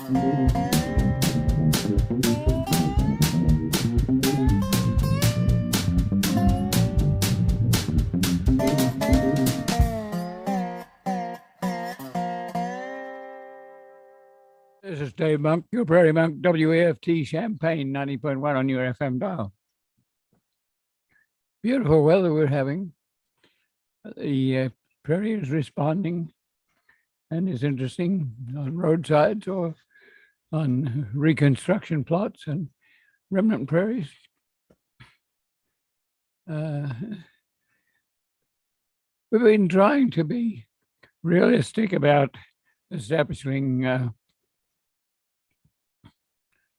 This is Dave Monk, your Prairie Monk, WAFT Champaign 90.1 on your FM dial. Beautiful weather we're having. The prairie is responding and is interesting on roadsides or on reconstruction plots and remnant prairies. We've been trying to be realistic about establishing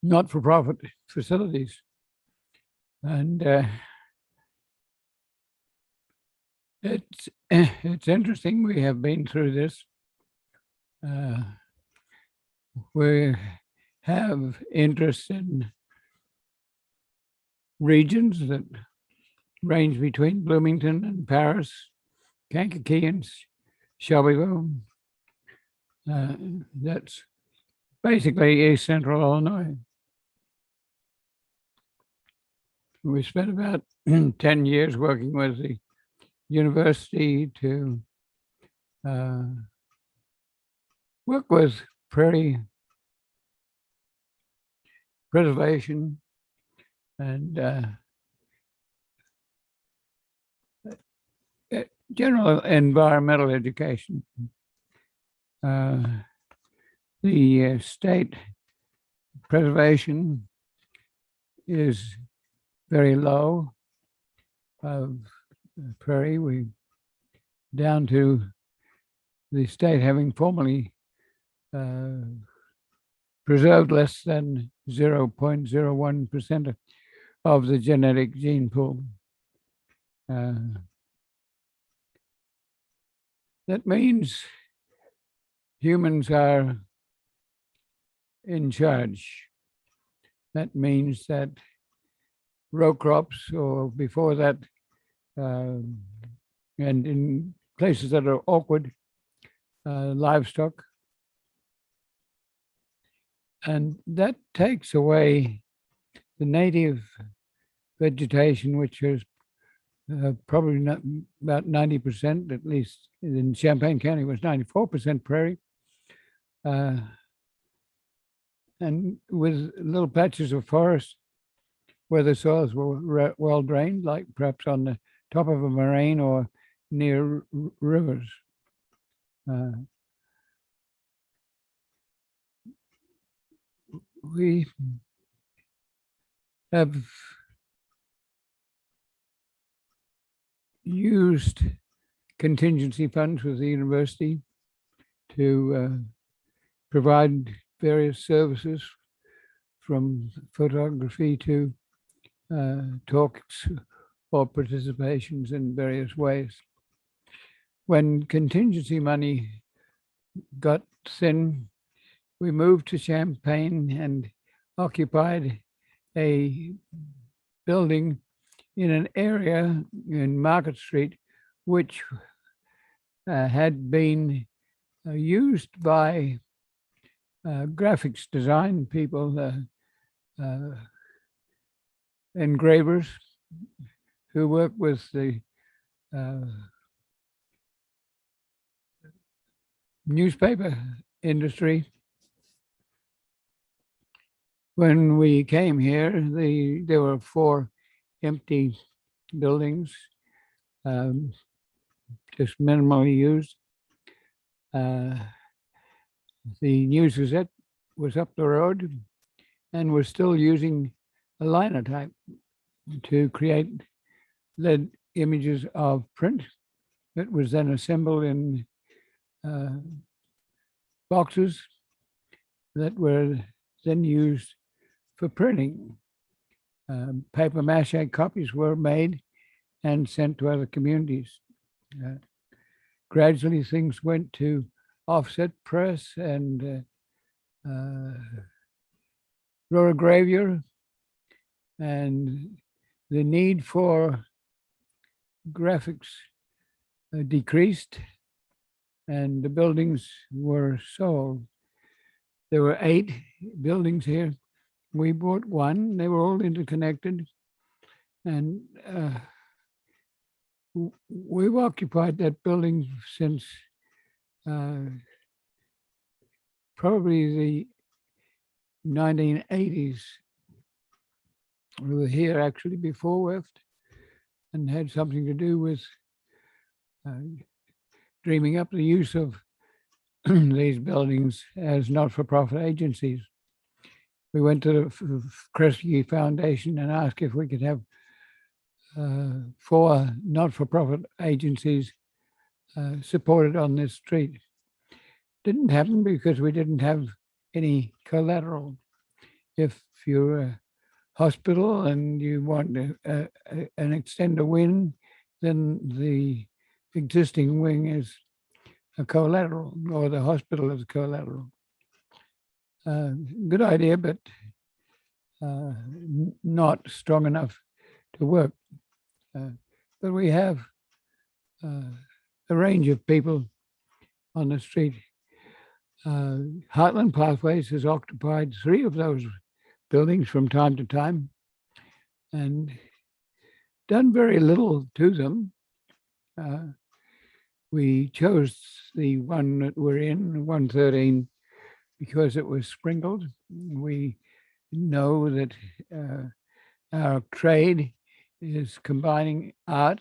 not-for-profit facilities. And it's interesting. We have been through this. We have interest in regions that range between Bloomington and Paris, Kankakee and Shelbyville. That's basically East Central Illinois. We spent about 10 years working with the university to work with prairie preservation and general environmental education. The state preservation is very low of prairie. We down to the state having formerly preserved less than 0.01% of the genetic gene pool. That means humans are in charge. That means that row crops, or before that, and in places that are awkward, livestock. And that takes away the native vegetation, which is probably not about 90%, at least in Champaign County, was 94% prairie. And with little patches of forest where the soils were well drained, like perhaps on the top of a moraine or near rivers. We have used contingency funds with the university to provide various services, from photography to talks or participations in various ways. When contingency money got thin, we moved to Champaign and occupied a building in an area in Market Street, which had been used by graphics design people, engravers who work with the newspaper industry. When we came here, there were 4 empty buildings, just minimally used. The News Gazette was up the road and was still using a linotype to create lead images of print that was then assembled in boxes that were then used for printing. Paper mache copies were made and sent to other communities. Gradually, things went to offset press and rotogravure, and the need for graphics decreased, and the buildings were sold. There were 8 buildings here. We bought one. They were all interconnected. And we've occupied that building since probably the 1980s. We were here actually before WEFT and had something to do with dreaming up the use of these buildings as not-for-profit agencies. We went to the Kresge Foundation and asked if we could have 4 not-for-profit agencies supported on this street. Didn't happen because we didn't have any collateral. If you're a hospital and you want an extender wing, then the existing wing is a collateral, or the hospital is a collateral. Good idea, but not strong enough to work. But we have a range of people on the street. Heartland Pathways has occupied 3 of those buildings from time to time and done very little to them. We chose the one that we're in, 113, because it was sprinkled. We know that our trade is combining art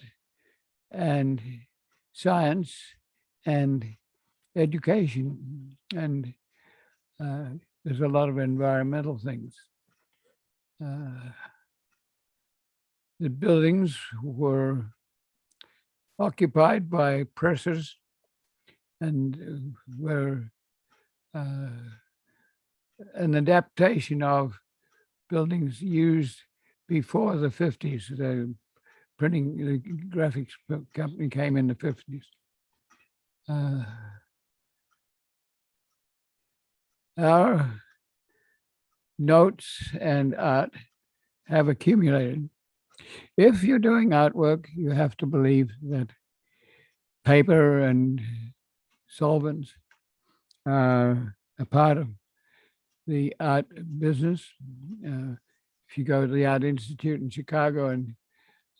and science and education, and there's a lot of environmental things. The buildings were occupied by pressers and were an adaptation of buildings used before the 50s. The graphics company came in the 50s. Our notes and art have accumulated. If you're doing artwork, you have to believe that paper and solvents are a part of the art business. If you go to the Art Institute in Chicago and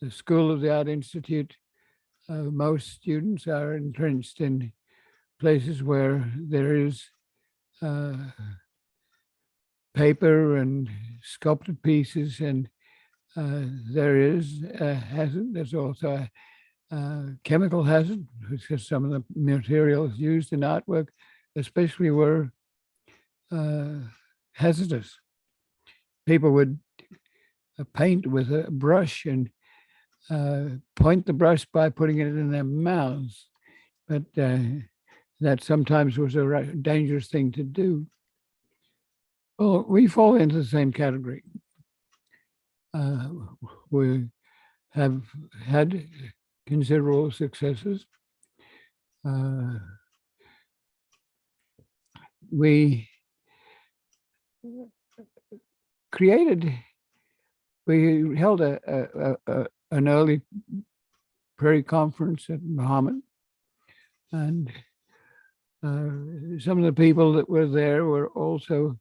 the School of the Art Institute, most students are entrenched in places where there is paper and sculpted pieces, and there is a hazard. There's also a chemical hazard, because some of the materials used in artwork, especially, were hazardous. People would paint with a brush and point the brush by putting it in their mouths, but that sometimes was a dangerous thing to do. Well, we fall into the same category. We have had considerable successes. We held an early Prairie conference at Muhammad, and some of the people that were there were also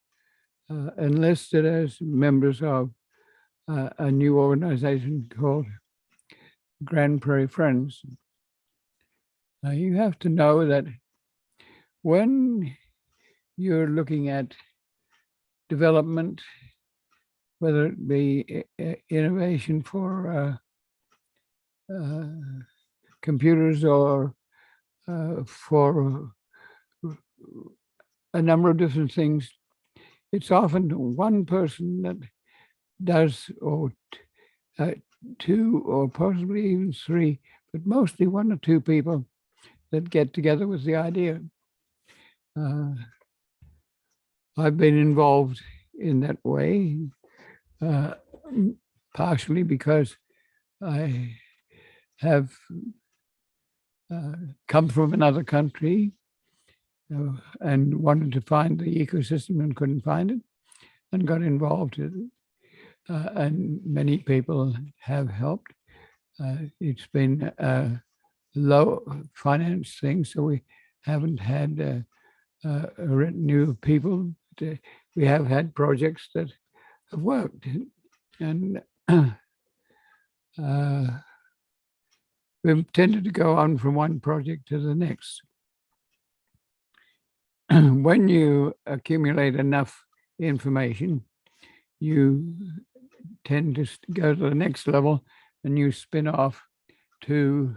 enlisted as members of a new organization called Grand Prairie Friends. Now, you have to know that when you're looking at development, whether it be innovation for computers or for a number of different things, it's often one person that does, or 2 or possibly even 3, but mostly 1 or 2 people that get together with the idea. I've been involved in that way, partially because I have come from another country and wanted to find the ecosystem and couldn't find it, and got involved with it. And many people have helped. It's been a low finance thing, so we haven't had a retinue of people we have had projects that have worked, and we've tended to go on from one project to the next. When you accumulate enough information, you tend to go to the next level, and you spin off to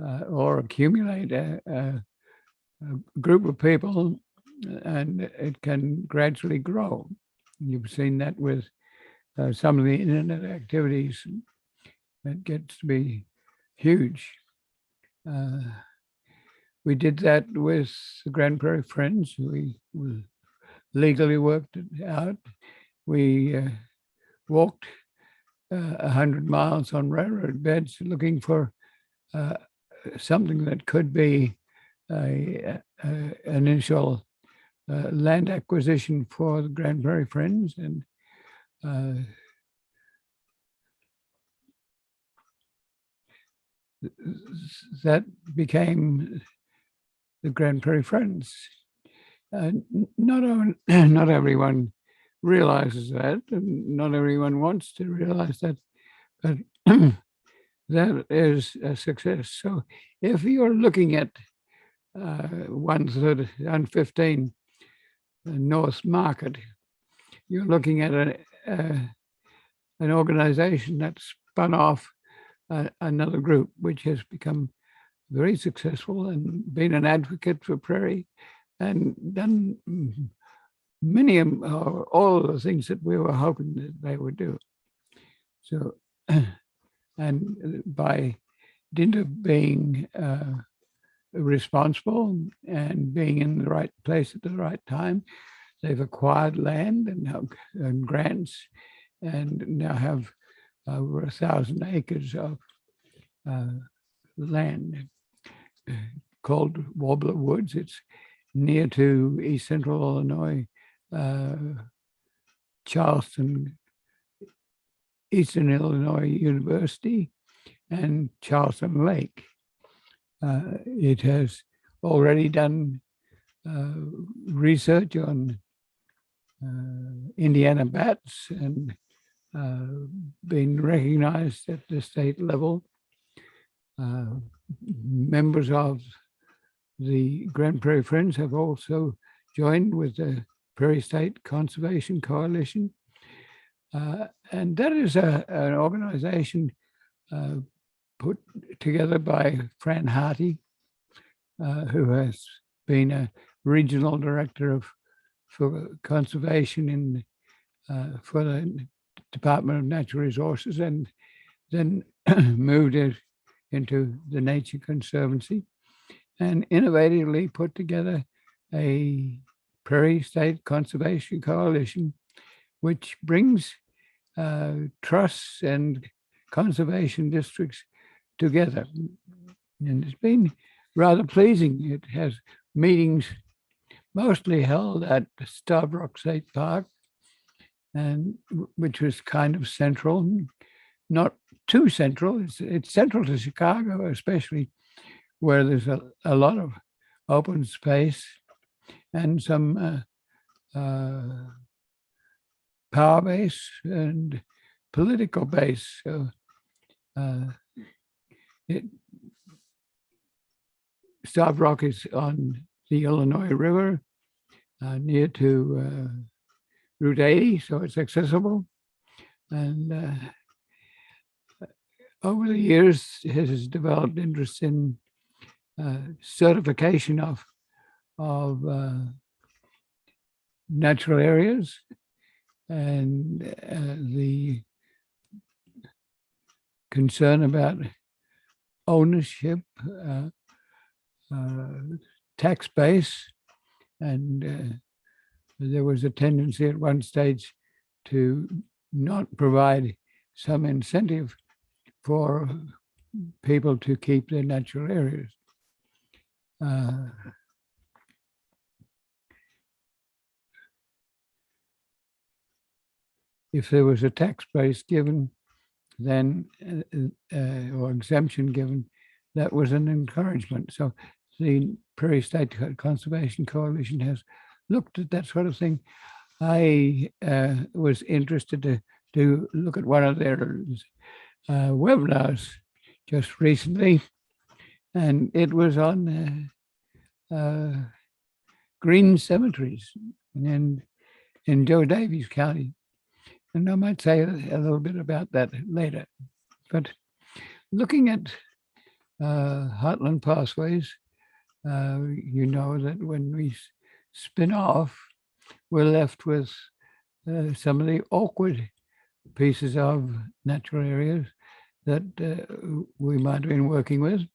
or accumulate a group of people, and it can gradually grow. You've seen that with some of the internet activities. It gets to be huge. We did that with the Grand Prairie Friends. We legally worked it out. We walked 100 miles on railroad beds looking for something that could be an initial land acquisition for the Grand Prairie Friends, and that became the Grand Prairie Friends. Not everyone realizes that, and not everyone wants to realize that, but that is a success. So if you're looking at 115 North Market, you're looking at an organization that spun off another group, which has become very successful and been an advocate for Prairie and done many or all of the things that we were hoping that they would do. So, and by dint of being responsible and being in the right place at the right time, they've acquired land and grants, and now have over 1,000 acres of land called Wobbler Woods. It's near to East Central Illinois, Charleston, Eastern Illinois University, and Charleston Lake. It has already done research on Indiana bats and been recognized at the state level. Members of the Grand Prairie Friends have also joined with the Prairie State Conservation Coalition. And that is an organization put together by Fran Harty, who has been a regional director for conservation for the Department of Natural Resources, and then moved it into the Nature Conservancy, and innovatively put together a Prairie State Conservation Coalition, which brings trusts and conservation districts together. And it's been rather pleasing. It has meetings mostly held at Starved Rock State Park, and which was kind of central, not too central. It's central to Chicago, especially where there's a lot of open space and some power base and political base. So Starved Rock is on the Illinois River, near to Route 80, so it's accessible. And over the years, it has developed interest in certification of natural areas, and the concern about ownership, tax base, and there was a tendency at one stage to not provide some incentive for people to keep their natural areas. If there was a tax base given, then or exemption given, that was an encouragement. So the Prairie State Conservation Coalition has looked at that sort of thing, I was interested to look at one of their webinars just recently, and it was on green cemeteries in Joe Davies County. And I might say a little bit about that later. But looking at heartland pathways, you know that when we spin off, we're left with some of the awkward pieces of natural areas that we might have been working with.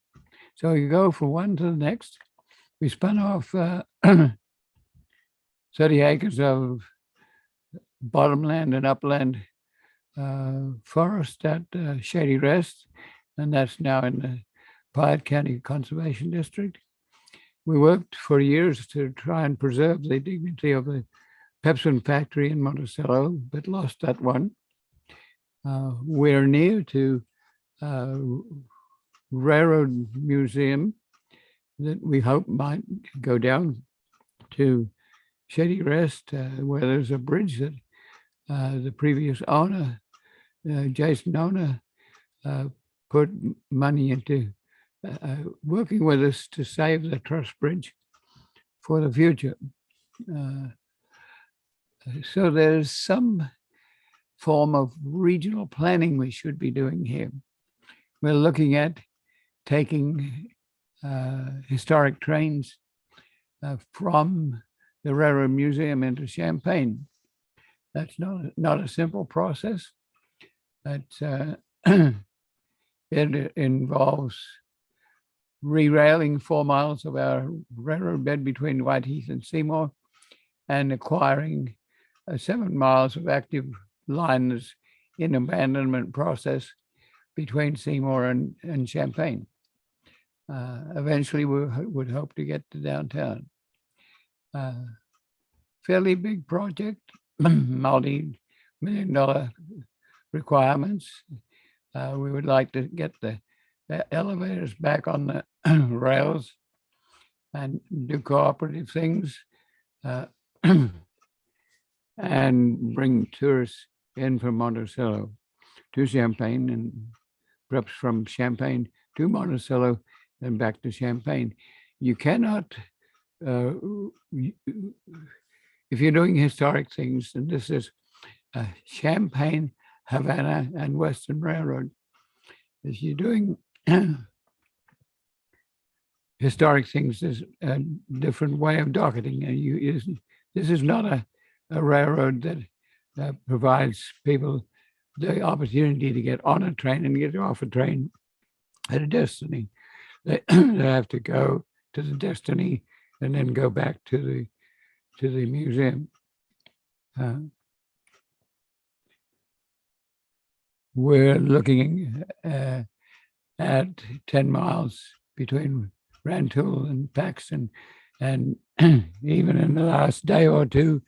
So you go from one to the next. We spun off 30 acres of bottomland and upland forest at Shady Rest, and that's now in the Piatt County Conservation District. We worked for years to try and preserve the dignity of the Pepsin factory in Monticello, but lost that one. We're near to Railroad Museum that we hope might go down to Shady Rest, where there's a bridge that the previous owner, Jason owner, put money into working with us to save the truss bridge for the future. So there's some form of regional planning we should be doing here. We're looking at taking historic trains from the Railroad Museum into Champaign. That's not a simple process. That's, it involves re-railing 4 miles of our railroad bed between Whiteheath and Seymour and acquiring 7 miles of active line that's in abandonment process between Seymour and Champaign. Eventually, we would hope to get to downtown. Fairly big project, multi-million-dollar requirements. We would like to get the elevators back on the rails and do cooperative things and bring tourists in from Monticello to Champaign and perhaps from Champaign to Monticello and back to Champaign. You cannot, if you're doing historic things, and this is Champaign, Havana, and Western Railroad, if you're doing historic things, there's a different way of docketing. This is not a railroad that provides people the opportunity to get on a train and get off a train at a destiny. They have to go to the destiny and then go back to the museum. We're looking at 10 miles between Rantoul and Paxton, and even in the last day or two,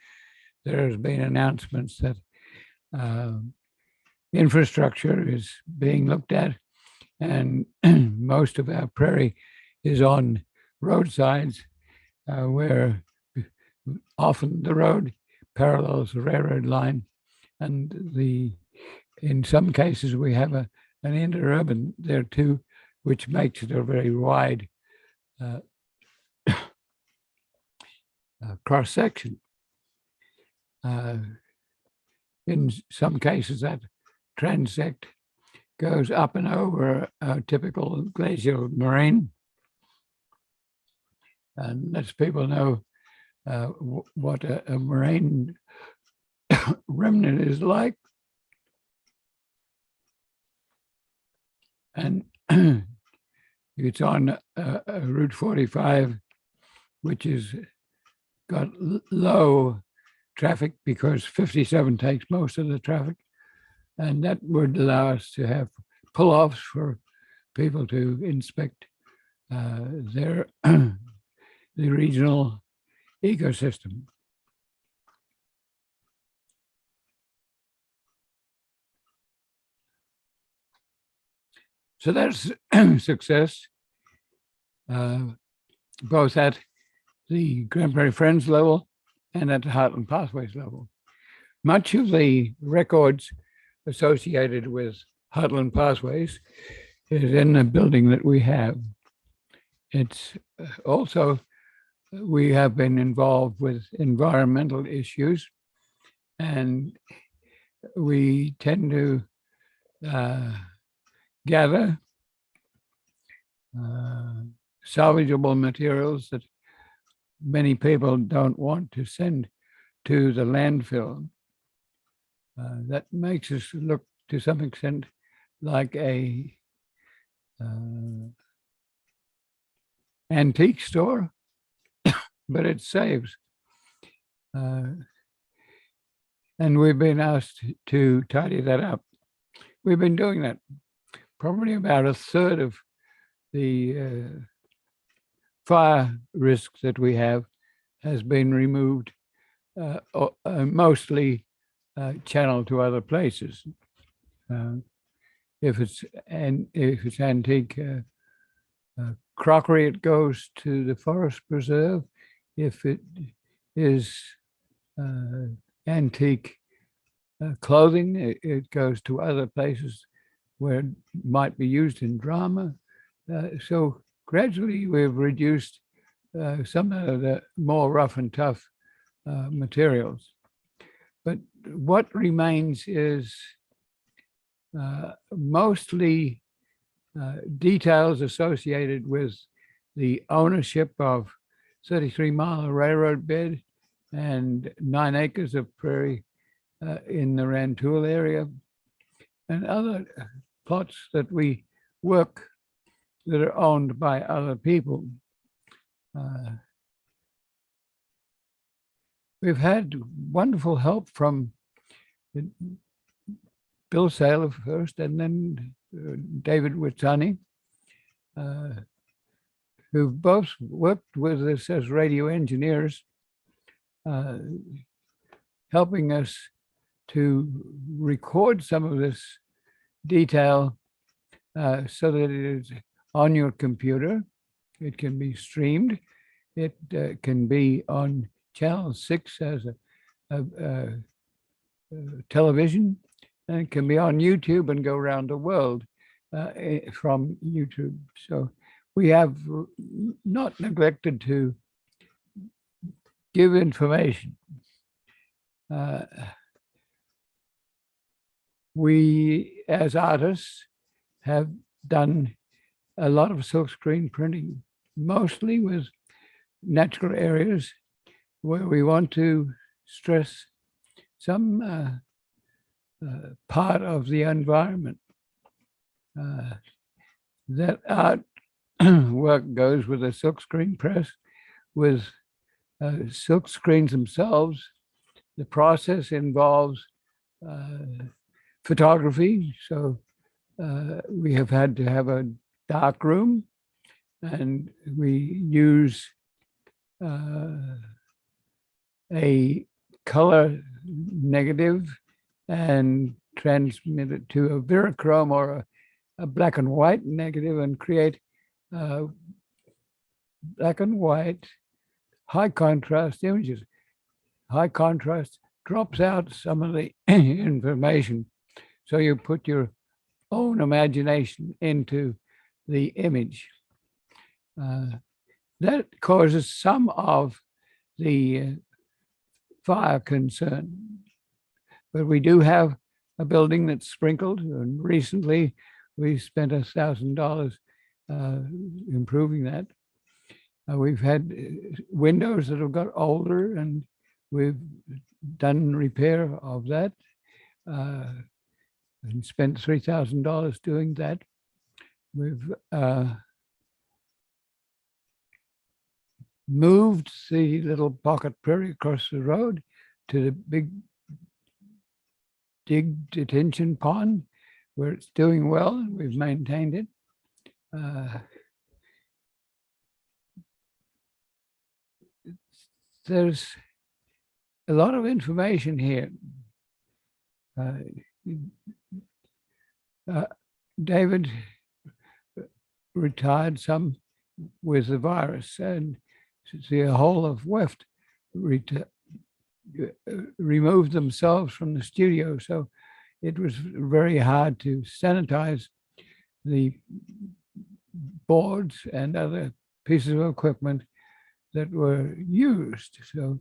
there has been announcements that infrastructure is being looked at, and most of our prairie is on roadsides where often the road parallels the railroad line, and in some cases we have an interurban there too, which makes it a very wide cross section. In some cases, that transect goes up and over a typical glacial moraine, and lets people know what a moraine remnant is like. And it's on Route 45, which is got low traffic because 57 takes most of the traffic. And that would allow us to have pull-offs for people to inspect the regional ecosystem. So that's success, both at the Grand Prairie Friends level and at the Heartland Pathways level. Much of the records associated with Heartland Pathways is in the building that we have. It's also, we have been involved with environmental issues, and we tend to gather salvageable materials that many people don't want to send to the landfill. That makes us look to some extent like a antique store, but it saves. And we've been asked to tidy that up. We've been doing that. Probably about a third of the fire risk that we have has been removed, mostly channeled to other places. If it's antique crockery, it goes to the forest preserve. If it is antique clothing, it goes to other places where it might be used in drama. So gradually we've reduced some of the more rough and tough materials. But what remains is mostly details associated with the ownership of 33-mile railroad bed and 9 acres of prairie in the Rantoul area, and other plots that we work that are owned by other people. We've had wonderful help from Bill Saylor first, and then David Witzani, who both worked with us as radio engineers, helping us to record some of this detail so that it is on your computer. It can be streamed. It can be on Channel 6 as a television, and it can be on YouTube and go around the world from YouTube. So we have not neglected to give information. We, as artists, have done a lot of silkscreen printing, mostly with natural areas where we want to stress some part of the environment. That art work goes with a silkscreen press, with silk screens themselves. The process involves photography, so we have had to have a dark room, and we use a color negative and transmit it to a Verichrome or a black and white negative and create black and white high contrast images. High contrast drops out some of the information, so you put your own imagination into the image. That causes some of the fire concern. But we do have a building that's sprinkled, and recently we spent $1,000 improving that. We've had windows that have got older, and we've done repair of that and spent $3,000 doing that. We've moved the little pocket prairie across the road to the big dig detention pond, where it's doing well, and we've maintained it. There's a lot of information here. David retired some with the virus, and the whole of WEFT removed themselves from the studio. So it was very hard to sanitize the boards and other pieces of equipment that were used. So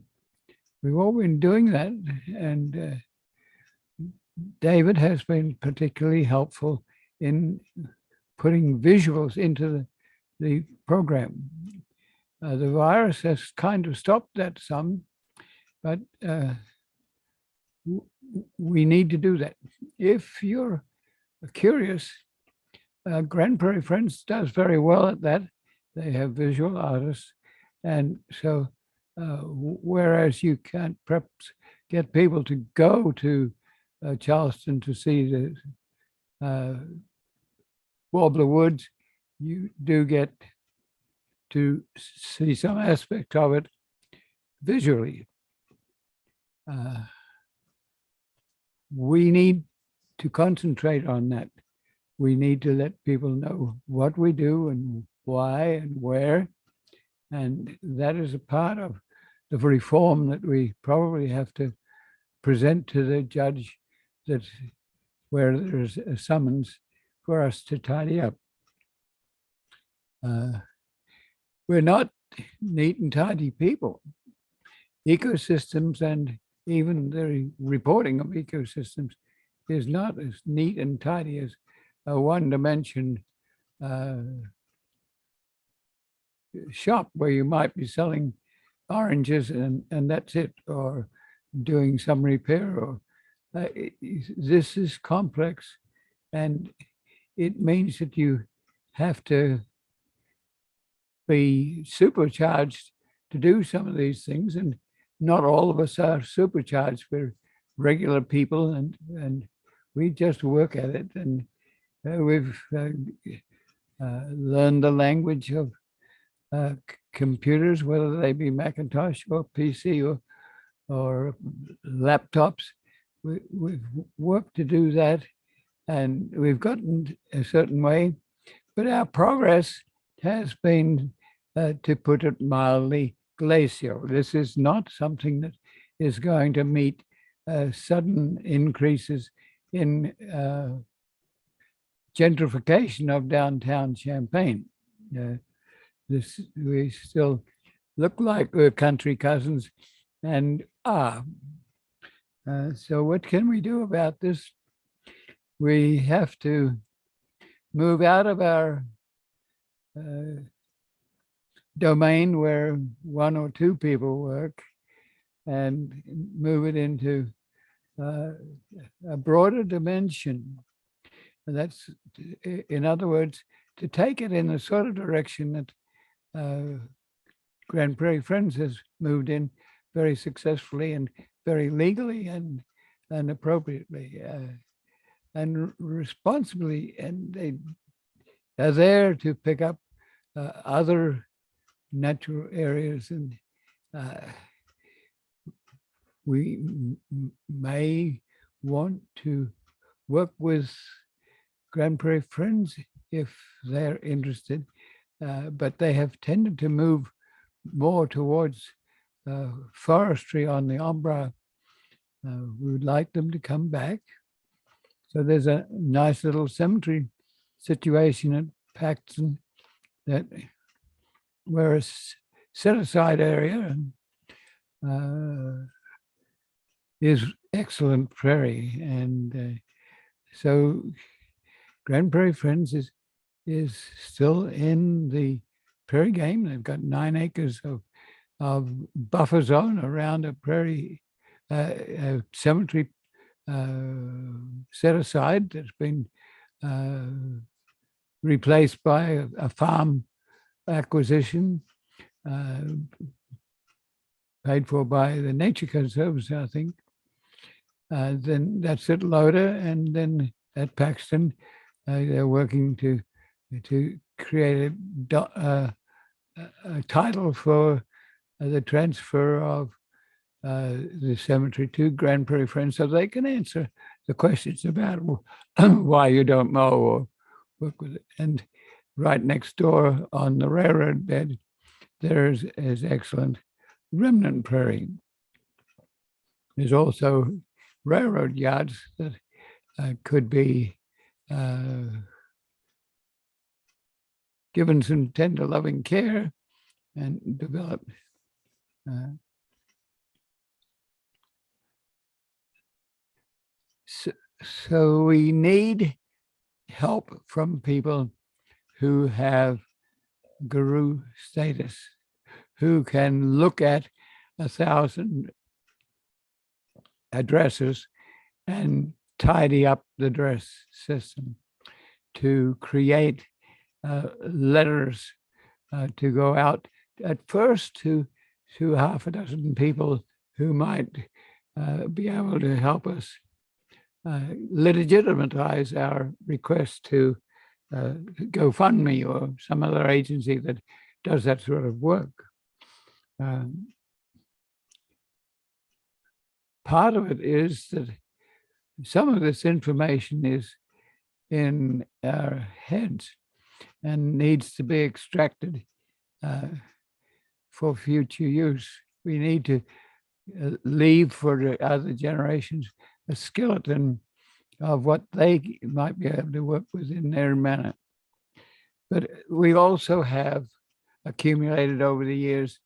we've all been doing that. And David has been particularly helpful in putting visuals into the program. The virus has kind of stopped that some, but we need to do that. If you're curious, Grand Prairie Friends does very well at that. They have visual artists. And so, whereas you can't perhaps get people to go to Charleston to see the Warbler Woods, you do get to see some aspect of it visually. We need to concentrate on that. We need to let people know what we do and why and where. And that is a part of the reform that we probably have to present to the judge, that where there's a summons for us to tidy up. We're not neat and tidy people. Ecosystems and even the reporting of ecosystems is not as neat and tidy as a one-dimension shop where you might be selling oranges and that's it, or doing some repair. Or this is complex, and it means that you have to be supercharged to do some of these things, and not all of us are supercharged. We're regular people, and we just work at it, and we've learned the language of computers, whether they be Macintosh or PC or laptops. We've worked to do that, and we've gotten a certain way, but our progress has been, to put it mildly, glacial. This is not something that is going to meet sudden increases in gentrification of downtown Champaign. We still look like we're country cousins, and so what can we do about this? We have to move out of our domain where one or two people work and move it into a broader dimension. And that's, in other words, to take it in the sort of direction that Grand Prairie Friends has moved in very successfully and very legally and appropriately and responsibly. And they are there to pick up other natural areas, and we may want to work with Grand Prairie Friends if they're interested, but they have tended to move more towards forestry on the Ombra. We would like them to come back. So there's a nice little cemetery situation at Paxton that where a set-aside area is excellent prairie, and so Grand Prairie Friends is still in the prairie game. They've got 9 acres of buffer zone around a prairie a cemetery set aside that's been replaced by a farm acquisition paid for by the Nature Conservancy, I think. Then that's at Loda, and then at Paxton, they're working to create a title for the transfer of the cemetery to Grand Prairie Friends, so they can answer the questions about why you don't mow or work with it. And right next door on the railroad bed, there is excellent remnant prairie. There's also railroad yards that could be given some tender, loving care and developed. So we need help from people who have guru status, who can look at 1,000 addresses and tidy up the address system, to create letters to go out at first to half a dozen people who might be able to help us legitimatize our request to GoFundMe or some other agency that does that sort of work. Part of it is that some of this information is in our heads and needs to be extracted for future use. We need to leave for the other generations a skeleton of what they might be able to work with in their manner. But we also have accumulated over the years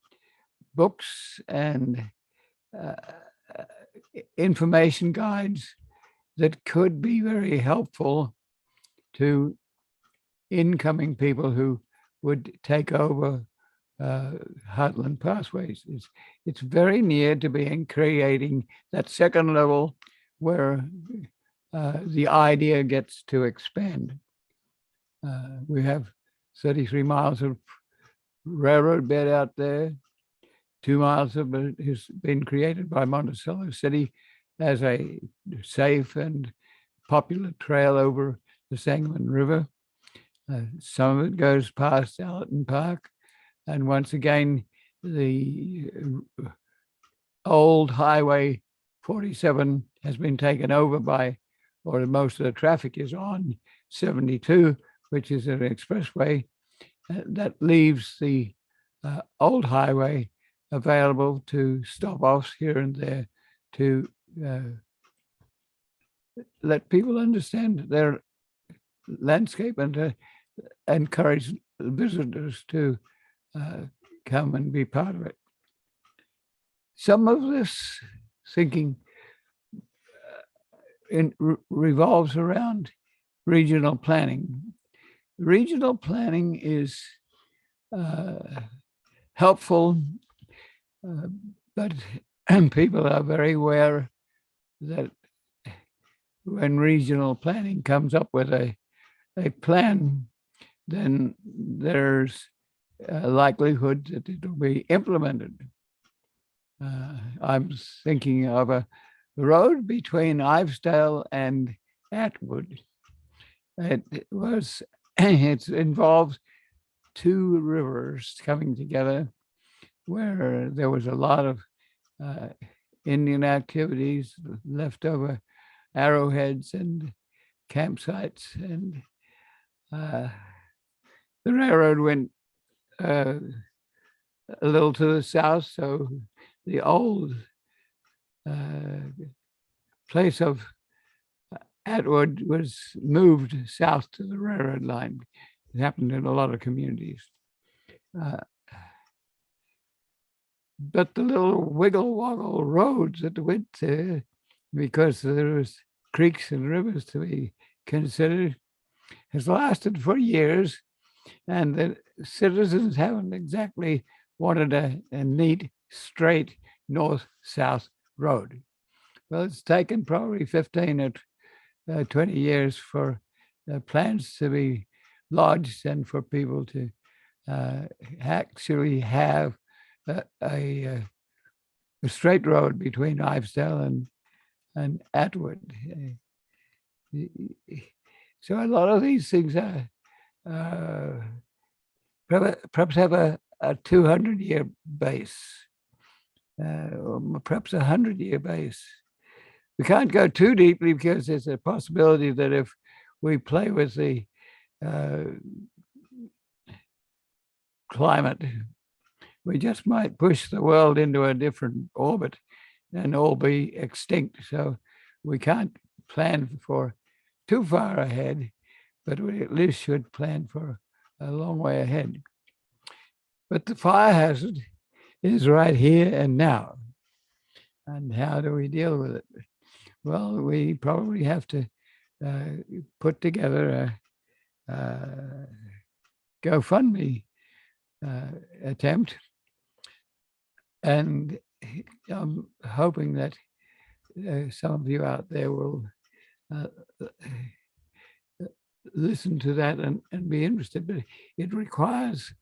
books and information guides that could be very helpful to incoming people who would take over Heartland Pathways. It's very near to being creating that second level where the idea gets to expand. We have 33 miles of railroad bed out there. 2 miles of it has been created by Monticello City as a safe and popular trail over the Sangamon River. Some of it goes past Allerton Park. And once again, the old Highway 47 has been taken over by, or most of the traffic is on 72, which is an expressway that leaves the old highway available to stop-offs here and there to let people understand their landscape and to encourage visitors to come and be part of it. Some of this thinking revolves around regional planning. Regional planning is helpful, but people are very aware that when regional planning comes up with a plan, then there's a likelihood that it will be implemented. I'm thinking of a road between Ivesdale and Atwood. It involves two rivers coming together where there was a lot of Indian activities, leftover arrowheads and campsites, and the railroad went a little to the south, so the old place of Atwood was moved south to the railroad line. It happened in a lot of communities. But the little wiggle-woggle roads that went there, because there was creeks and rivers to be considered, has lasted for years, and the citizens haven't exactly wanted a neat, straight north-south road. Well, it's taken probably 15 or 20 years for plans to be lodged and for people to actually have a straight road between Ivesdale and Atwood. So a lot of these things are perhaps have a 200-year base, or perhaps a 100-year base. We can't go too deeply because there's a possibility that if we play with the climate, we just might push the world into a different orbit and all be extinct. So we can't plan for too far ahead, but we at least should plan for a long way ahead. But the fire hazard is right here and now. And how do we deal with it? Well, we probably have to put together a GoFundMe attempt. And I'm hoping that some of you out there will listen to that and be interested. But it requires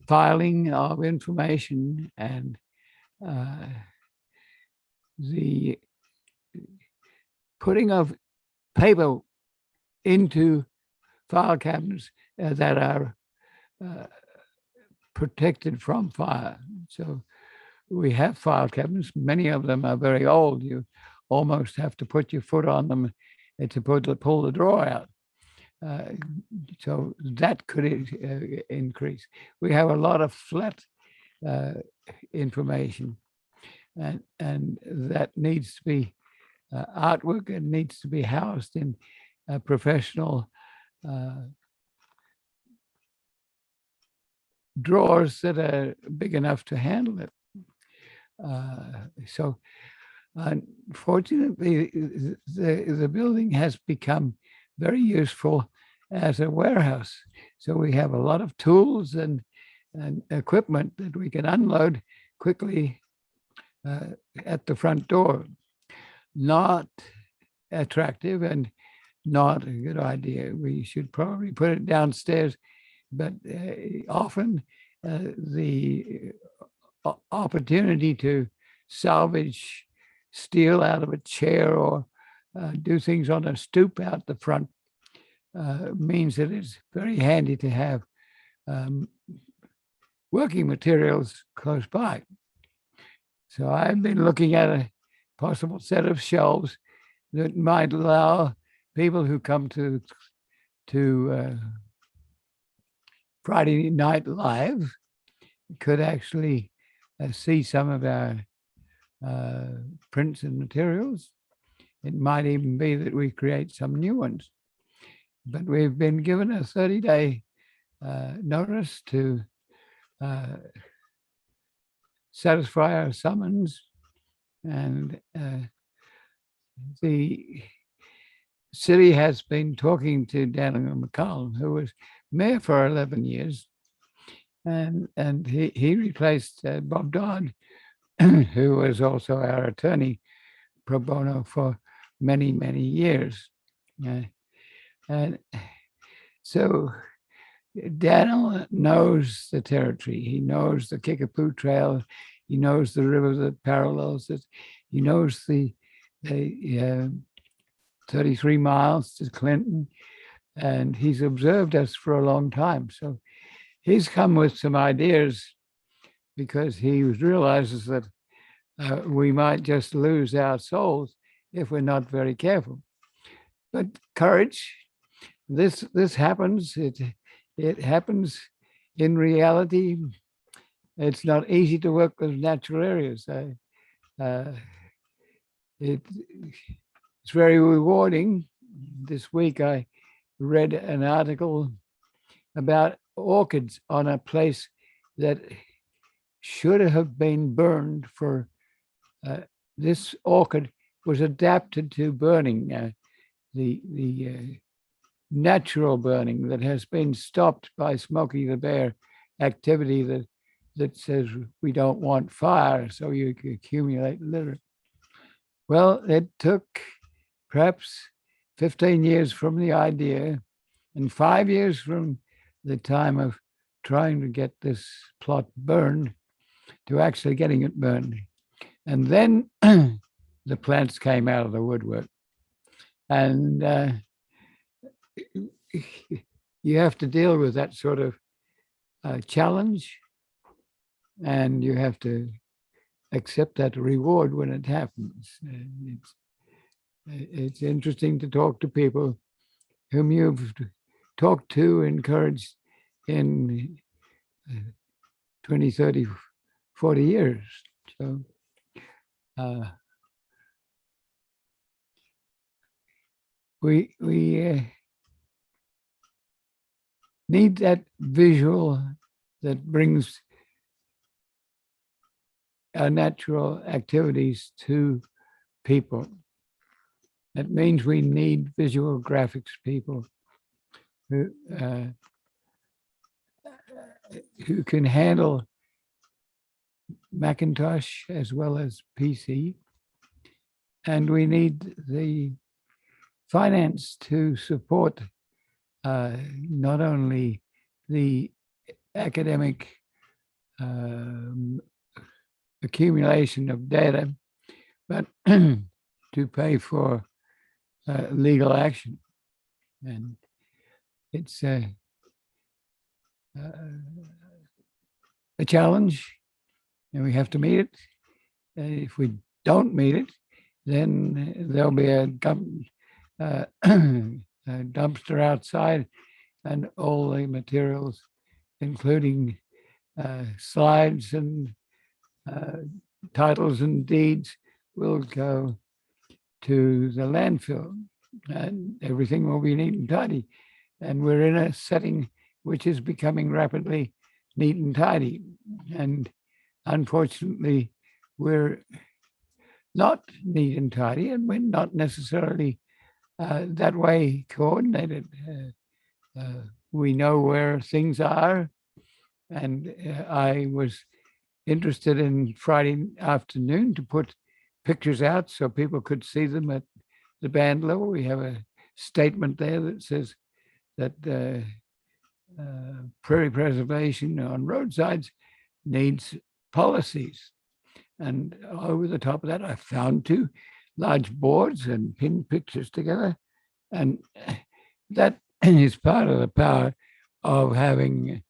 filing of information and the putting of paper into file cabinets that are protected from fire. So we have file cabinets. Many of them are very old. You almost have to put your foot on them to pull the drawer out. So that could increase. We have a lot of flat information, and that needs to be artwork. It needs to be housed in a professional drawers that are big enough to handle it. So unfortunately, the building has become very useful as a warehouse. So we have a lot of tools and equipment that we can unload quickly at the front door. Not attractive and not a good idea. We should probably put it downstairs, but often the opportunity to salvage steel out of a chair or do things on a stoop out the front means that it's very handy to have working materials close by. So I've been looking at a possible set of shelves that might allow people who come to Friday Night Live could actually see some of our prints and materials. It might even be that we create some new ones. But we've been given a 30-day notice to satisfy our summons, and the city has been talking to Daniel McCallum, who was mayor for 11 years, and he replaced Bob Dodd, who was also our attorney pro bono for many, many years. And so Daniel knows the territory. He knows the Kickapoo Trail. He knows the river that parallels it. He knows the 33 miles to Clinton, and he's observed us for a long time. So he's come with some ideas because he realizes that we might just lose our souls if we're not very careful. But courage, this happens. It happens in reality. It's not easy to work with natural areas. It's very rewarding. This week I read an article about orchids on a place that should have been burned for. This orchid was adapted to burning, the natural burning that has been stopped by Smokey the Bear activity that says we don't want fire, so you can accumulate litter. Well, it took perhaps 15 years from the idea and 5 years from the time of trying to get this plot burned to actually getting it burned. And then the plants came out of the woodwork. And you have to deal with that sort of challenge, and you have to accept that reward when it happens. It's interesting to talk to people whom you've talked to, encouraged in 20, 30, 40 years. So We need that visual that brings our natural activities to people. That means we need visual graphics people who who can handle Macintosh as well as PC. And we need the finance to support not only the academic accumulation of data, but to pay for legal action. And it's a challenge, and we have to meet it. If we don't meet it, then there'll be a dumpster outside, and all the materials, including slides and titles and deeds, will go to the landfill, and everything will be neat and tidy. And we're in a setting which is becoming rapidly neat and tidy. And unfortunately, we're not neat and tidy, and we're not necessarily that way coordinated. We know where things are, and I was interested in Friday afternoon to put pictures out so people could see them at the band level. We have a statement there that says that prairie preservation on roadsides needs policies. And over the top of that, I found two large boards and pinned pictures together. And that is part of the power of having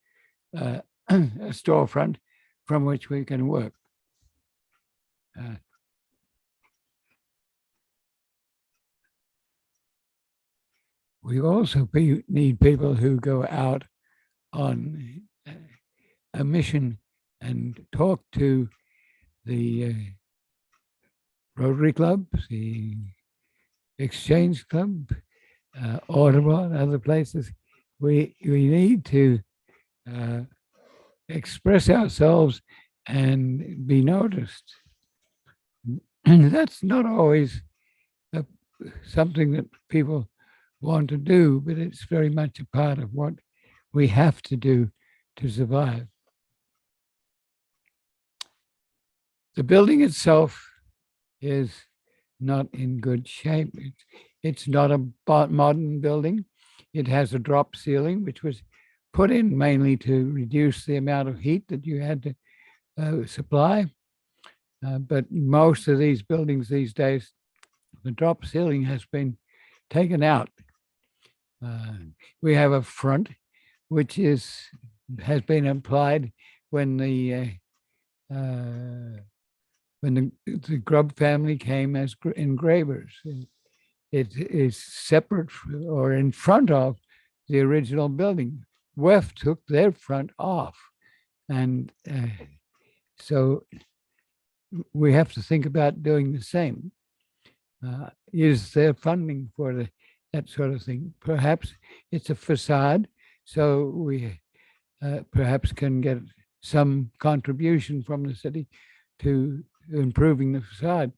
a storefront from which we can work. We also need people who go out on a mission and talk to the Rotary Club, the Exchange Club, Audubon, other places. We need to express ourselves and be noticed. And that's not always something that people want to do, but it's very much a part of what we have to do to survive. The building itself is not in good shape. It's not a modern building. It has a drop ceiling, which was put in mainly to reduce the amount of heat that you had to supply. But most of these buildings these days, the drop ceiling has been taken out. We have a front, which has been applied when the Grubb family came as engravers. It is separate or in front of the original building. WEF took their front off. And so we have to think about doing the same. Is there funding for that sort of thing? Perhaps it's a facade, so we perhaps can get some contribution from the city to improving the facade.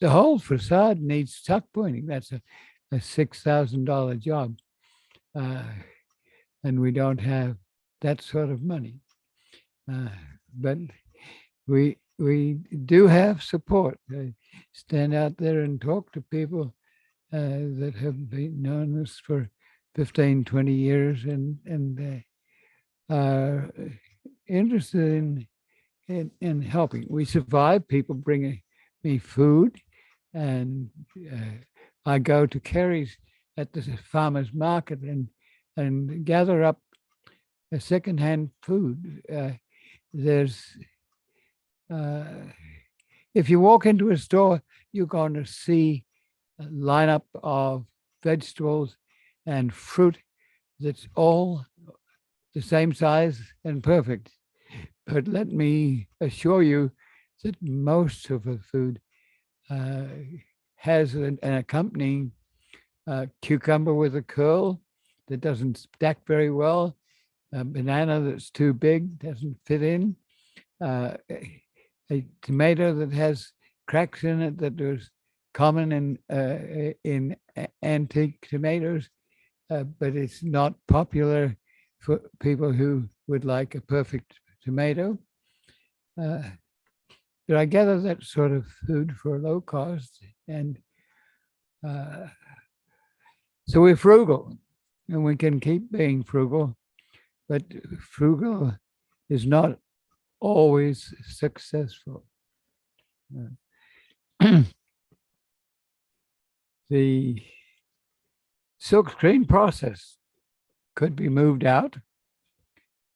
The whole facade needs tuck pointing. That's a $6,000 job. And we don't have that sort of money. But we do have support. I stand out there and talk to people that have been known us for 15, 20 years and are interested in helping. We survive. People bring me food, and I go to Kerry's at the farmer's market and gather up a secondhand food. If you walk into a store, you're going to see a lineup of vegetables and fruit that's all the same size and perfect. But let me assure you that most of the food has an accompanying cucumber with a curl that doesn't stack very well, a banana that's too big, doesn't fit in, a tomato that has cracks in it that was common in antique tomatoes, but it's not popular for people who would like a perfect tomato. But I gather that sort of food for low cost, and so we're frugal, and we can keep being frugal, but frugal is not always successful. The silk screen process could be moved out.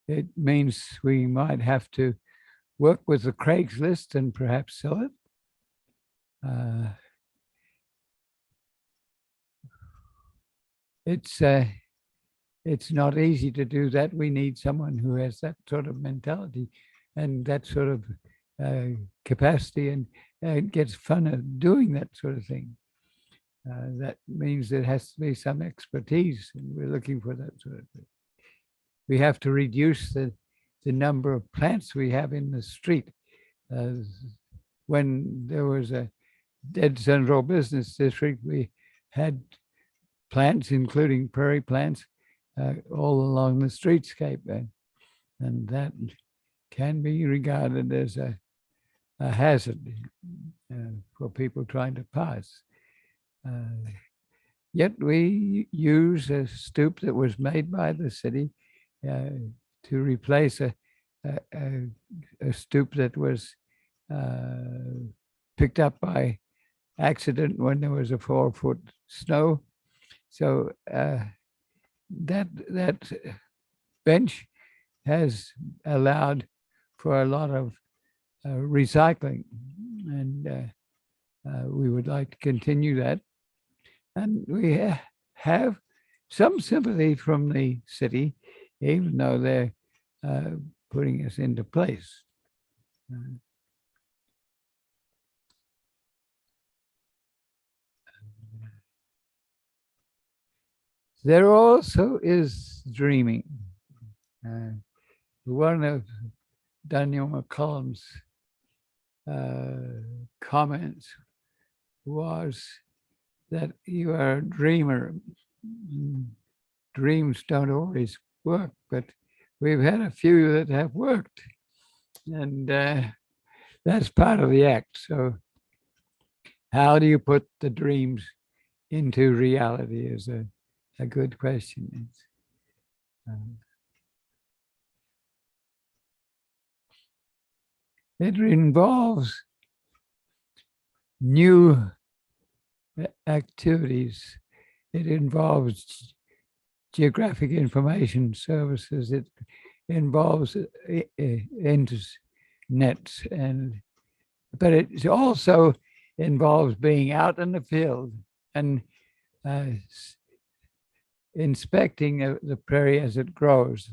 It means we might have to work with the Craigslist and perhaps sell it. It's not easy to do that. We need someone who has that sort of mentality and that sort of capacity and gets fun at doing that sort of thing. That means there has to be some expertise, and we're looking for that sort of thing. We have to reduce the number of plants we have in the street. When there was a dead central business district, we had plants, including prairie plants, all along the streetscape, and that can be regarded as a hazard for people trying to pass. Yet we use a stoop that was made by the city to replace a stoop that was picked up by accident when there was a 4-foot snow. So that bench has allowed for a lot of recycling, and we would like to continue that. And we have some sympathy from the city, even though they're putting us into place. There also is dreaming. One of Daniel McCollum's comments was that you are a dreamer. Dreams don't always work, but we've had a few that have worked, and that's part of the act. So how do you put the dreams into reality is a good question. It involves new activities. It involves geographic information services. It involves internet, but it also involves being out in the field and inspecting the prairie as it grows.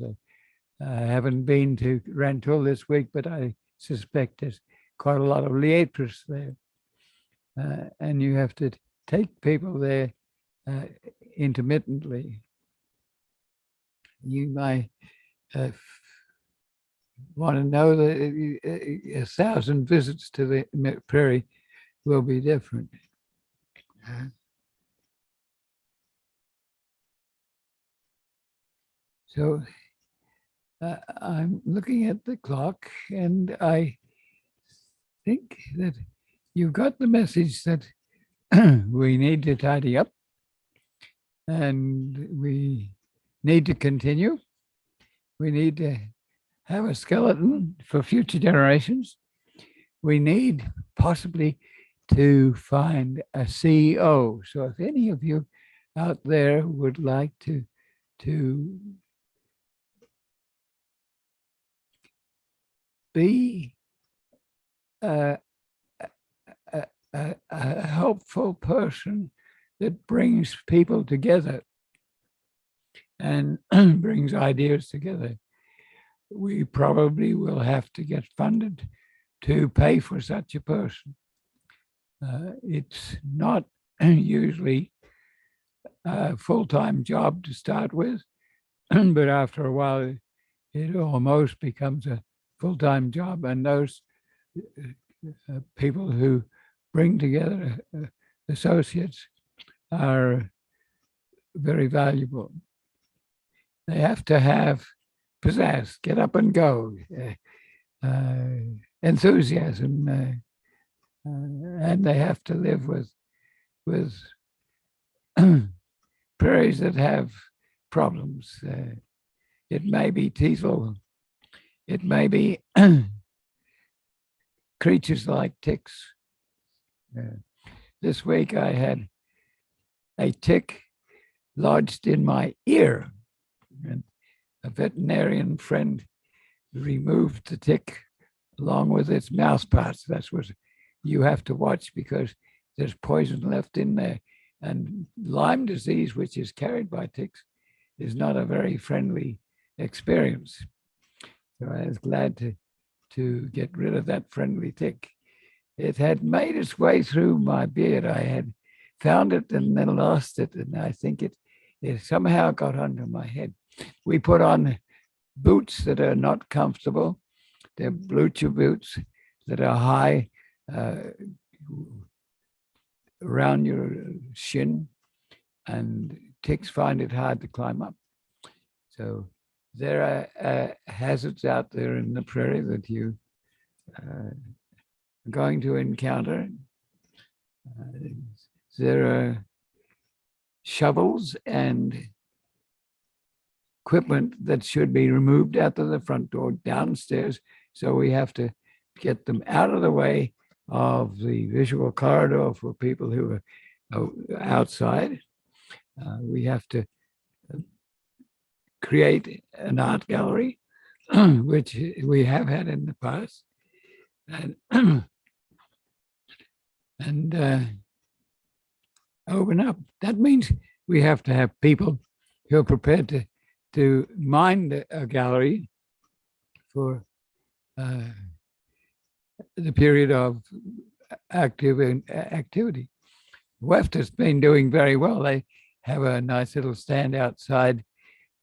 I haven't been to Rantoul this week, but I suspect there's quite a lot of liatris there. And you have to take people there intermittently. You might want to know that 1,000 visits to the prairie will be different. So I'm looking at the clock, and I think that you've got the message that we need to tidy up and we need to continue. We need to have a skeleton for future generations. We need possibly to find a CEO. So if any of you out there would like to be a helpful person that brings people together and brings ideas together, we probably will have to get funded to pay for such a person. It's not usually a full-time job to start with, but after a while, it almost becomes a full-time job. And those people who bring together associates are very valuable. They have to have pizzazz, get up and go, enthusiasm, and they have to live with prairies that have problems. It may be teasel, it may be creatures like ticks. This week I had a tick lodged in my ear, and a veterinarian friend removed the tick along with its mouth parts. That's what you have to watch, because there's poison left in there. And Lyme disease, which is carried by ticks, is not a very friendly experience. So I was glad to get rid of that friendly tick. It had made its way through my beard. I had found it and then lost it, and I think it somehow got under my head. We put on boots that are not comfortable. They're blucher boots that are high around your shin, and ticks find it hard to climb up. So there are hazards out there in the prairie that you are going to encounter. There are shovels and equipment that should be removed out of the front door downstairs. So we have to get them out of the way of the visual corridor for people who are outside. We have to create an art gallery, which we have had in the past, and open up. That means we have to have people who are prepared to mind a gallery for the period of activity. WEFT has been doing very well. They have a nice little stand outside,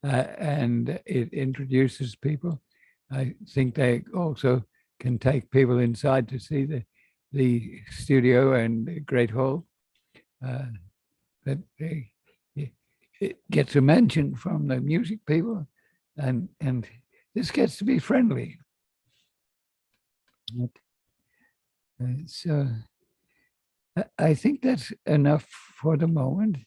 and it introduces people. I think they also can take people inside to see the studio and the Great Hall. But it gets a mention from the music people, and this gets to be friendly. So I think that's enough for the moment.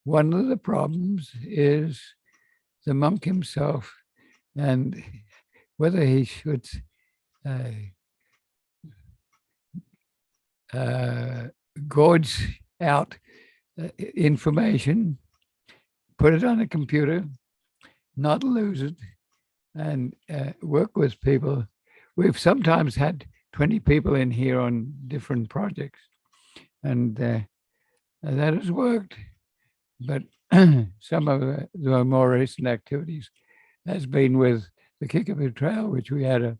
One of the problems is the monk himself, and whether he should gorge out information, put it on a computer, not lose it, and work with people. We've sometimes had 20 people in here on different projects, and that has worked. But some of the more recent activities has been with the Kickapoo Trail, which we had a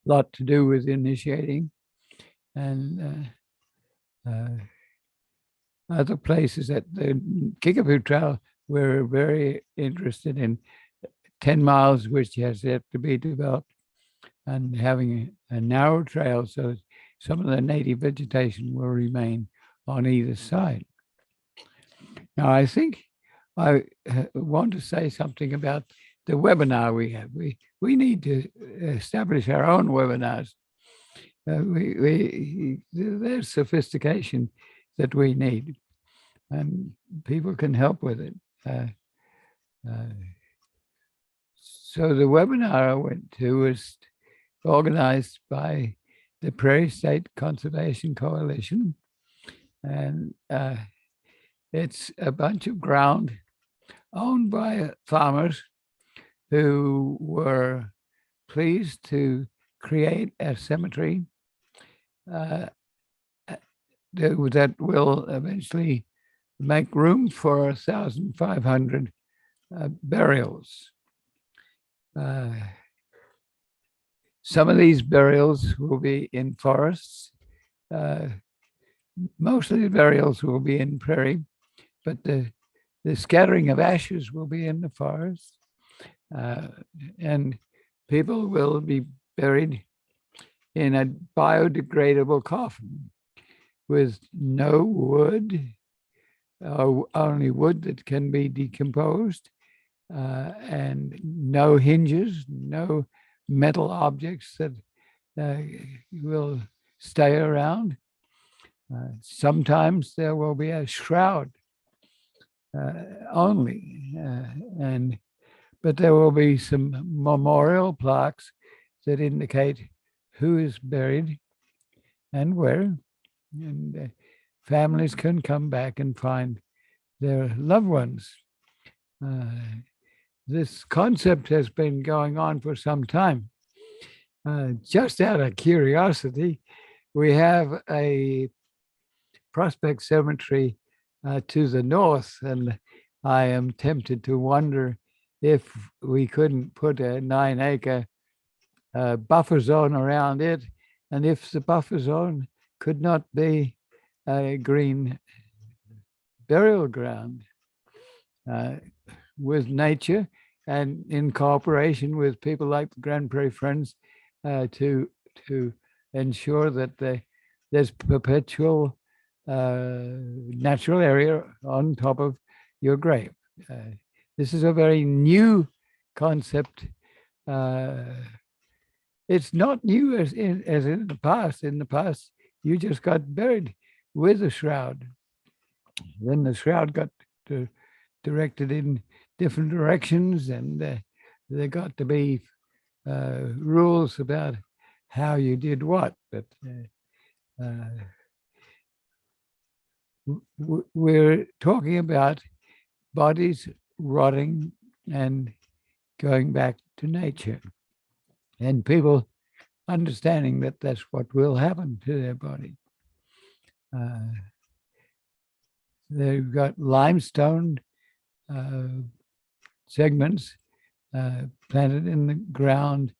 lot to do with initiating, and other places. At the Kickapoo Trail, we're very interested in 10 miles, which has yet to be developed, and having a narrow trail so some of the native vegetation will remain on either side. Now, I think I want to say something about the webinar we have. We need to establish our own webinars. There's sophistication that we need, and people can help with it. So the webinar I went to was organized by the Prairie State Conservation Coalition, and it's a bunch of ground owned by farmers who were pleased to create a cemetery that will eventually make room for 1,500 burials. Some of these burials will be in forests. Uh, Most of the burials will be in prairie, but the scattering of ashes will be in the forest. Uh, and people will be buried in a biodegradable coffin with no wood, only wood that can be decomposed, and no hinges, no metal objects that will stay around. Sometimes there will be a shroud only, but there will be some memorial plaques that indicate who is buried and where, and families can come back and find their loved ones. This concept has been going on for some time. Just out of curiosity, we have a prospect cemetery to the north, and I am tempted to wonder if we couldn't put a 9-acre buffer zone around it, and if the buffer zone could not be a green burial ground with nature and in cooperation with people like the Grand Prairie Friends to ensure that there's perpetual natural area on top of your grave. This is a very new concept. It's not new as in the past. In the past, you just got buried with a shroud. Then the shroud got directed in different directions, and there got to be rules about how you did what. But we're talking about bodies rotting and going back to nature, and people understanding that that's what will happen to their body. They've got limestone segments planted in the ground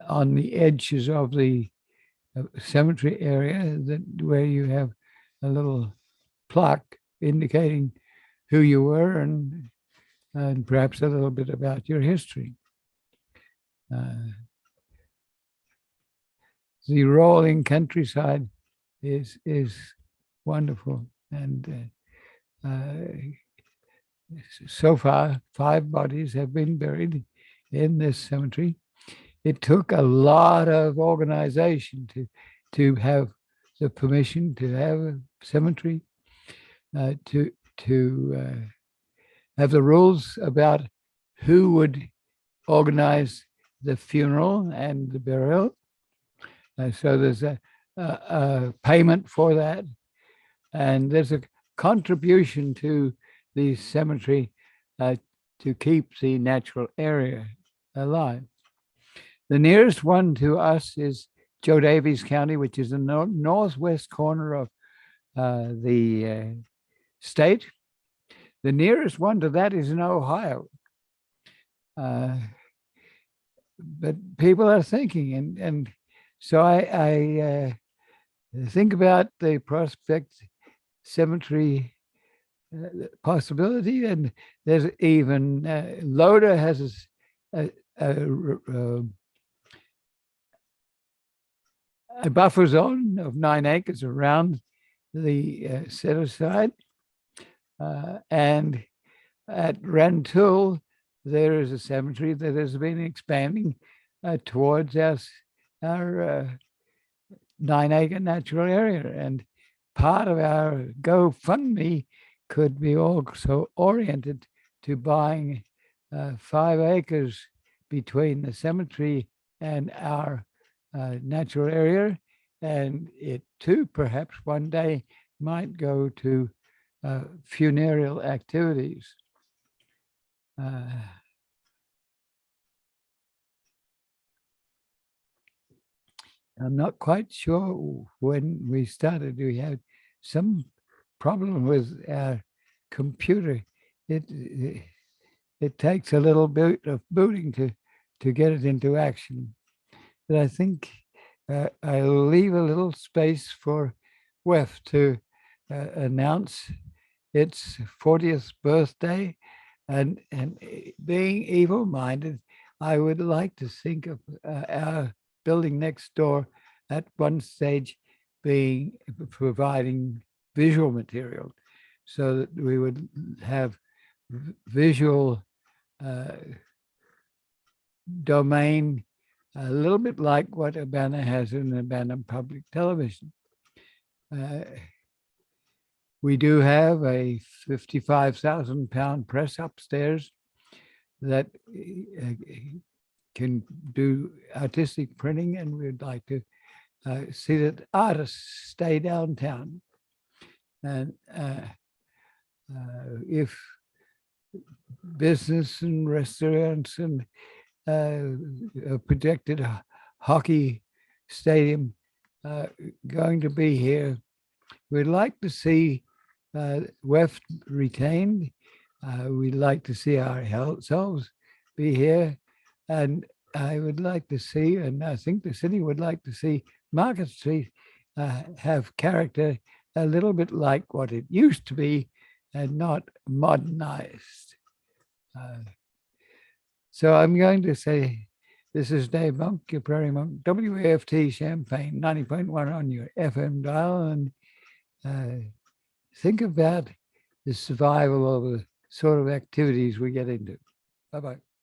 on the edges of the cemetery area, that where you have a little plaque indicating who you were and perhaps a little bit about your history. The rolling countryside is wonderful, and so far 5 bodies have been buried in this cemetery. It took a lot of organization to have the permission to have a cemetery, to have the rules about who would organize the funeral and the burial. So there's a payment for that, and there's a contribution to the cemetery to keep the natural area alive. The nearest one to us is Joe Davies County, which is the northwest corner of the state. The nearest one to that is in Ohio. But people are thinking, and so I think about the Prospect Cemetery possibility, and there's even Loda has a buffer zone of 9 acres around the set aside, and at Rantoul there is a cemetery that has been expanding towards our 9-acre natural area, and part of our GoFundMe could be also oriented to buying 5 acres between the cemetery and our natural area, and it too perhaps one day might go to funereal activities. I'm not quite sure when we started. We had some problem with our computer. It takes a little bit of booting to get it into action. But I think I'll leave a little space for WEF to announce its 40th birthday. And being evil-minded, I would like to think of our building next door at one stage being providing visual material, so that we would have visual domain, a little bit like what Urbana has in Urbana Public Television. We do have a 55,000-pound press upstairs that can do artistic printing, and we'd like to see that artists stay downtown. And if business and restaurants and a projected hockey stadium going to be here, we'd like to see WEF retained. We'd like to see ourselves be here. And I would like to see, and I think the city would like to see, Market Street have character a little bit like what it used to be and not modernized. So I'm going to say, this is Dave Monk, your Prairie Monk, WAFT Champaign, 90.1 on your FM dial. And think about the survival of the sort of activities we get into. Bye-bye.